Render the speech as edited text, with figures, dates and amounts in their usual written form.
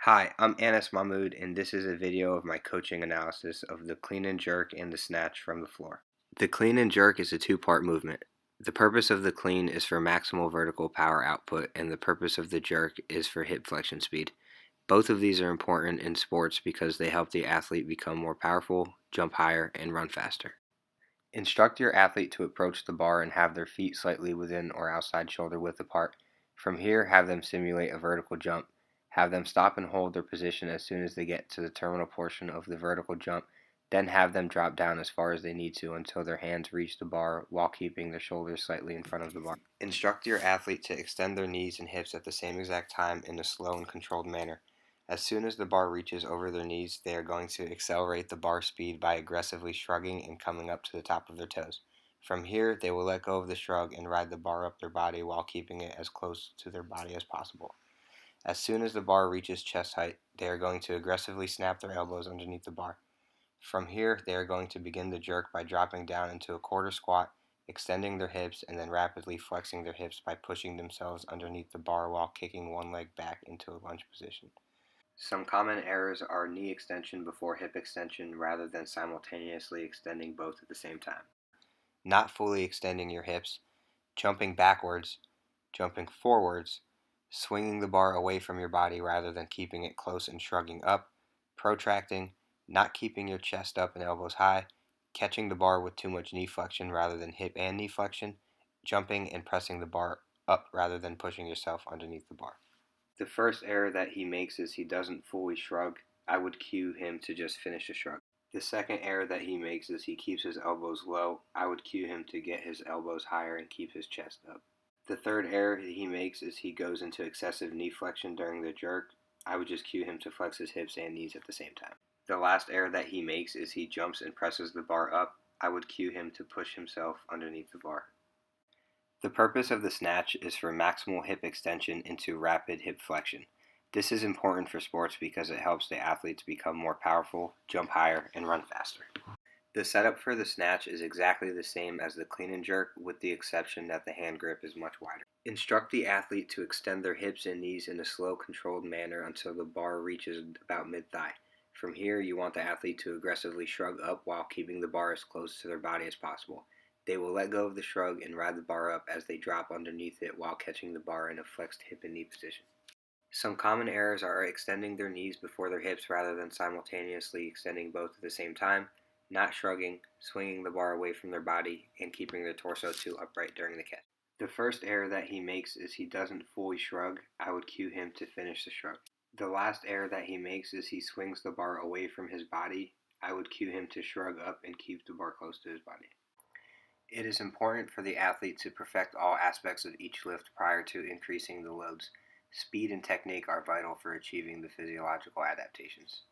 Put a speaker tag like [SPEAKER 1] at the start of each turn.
[SPEAKER 1] Hi, I'm Anas Mahmood, and this is a video of my coaching analysis of the clean and jerk and the snatch from the floor. The clean and jerk is a two-part movement. The purpose of the clean is for maximal vertical power output, and the purpose of the jerk is for hip flexion speed. Both of these are important in sports because they help the athlete become more powerful, jump higher, and run faster. Instruct your athlete to approach the bar and have their feet slightly within or outside shoulder width apart. From here, have them simulate a vertical jump. Have them stop and hold their position as soon as they get to the terminal portion of the vertical jump, then have them drop down as far as they need to until their hands reach the bar while keeping their shoulders slightly in front of the bar. Instruct your athlete to extend their knees and hips at the same exact time in a slow and controlled manner. As soon as the bar reaches over their knees, they are going to accelerate the bar speed by aggressively shrugging and coming up to the top of their toes. From here, they will let go of the shrug and ride the bar up their body while keeping it as close to their body as possible. As soon as the bar reaches chest height, they are going to aggressively snap their elbows underneath the bar. From here, they are going to begin the jerk by dropping down into a quarter squat, extending their hips, and then rapidly flexing their hips by pushing themselves underneath the bar while kicking one leg back into a lunge position. Some common errors are knee extension before hip extension rather than simultaneously extending both at the same time. Not fully extending your hips, jumping backwards, jumping forwards, swinging the bar away from your body rather than keeping it close and shrugging up, protracting, not keeping your chest up and elbows high, catching the bar with too much knee flexion rather than hip and knee flexion, jumping and pressing the bar up rather than pushing yourself underneath the bar. The first error that he makes is he doesn't fully shrug. I would cue him to just finish the shrug. The second error that he makes is he keeps his elbows low. I would cue him to get his elbows higher and keep his chest up. The third error he makes is he goes into excessive knee flexion during the jerk. I would just cue him to flex his hips and knees at the same time. The last error that he makes is he jumps and presses the bar up. I would cue him to push himself underneath the bar. The purpose of the snatch is for maximal hip extension into rapid hip flexion. This is important for sports because it helps the athletes become more powerful, jump higher, and run faster. The setup for the snatch is exactly the same as the clean and jerk, with the exception that the hand grip is much wider. Instruct the athlete to extend their hips and knees in a slow, controlled manner until the bar reaches about mid-thigh. From here, you want the athlete to aggressively shrug up while keeping the bar as close to their body as possible. They will let go of the shrug and ride the bar up as they drop underneath it while catching the bar in a flexed hip and knee position. Some common errors are extending their knees before their hips rather than simultaneously extending both at the same time, not shrugging, swinging the bar away from their body, and keeping their torso too upright during the catch. The first error that he makes is he doesn't fully shrug. I would cue him to finish the shrug. The last error that he makes is he swings the bar away from his body. I would cue him to shrug up and keep the bar close to his body. It is important for the athlete to perfect all aspects of each lift prior to increasing the loads. Speed and technique are vital for achieving the physiological adaptations.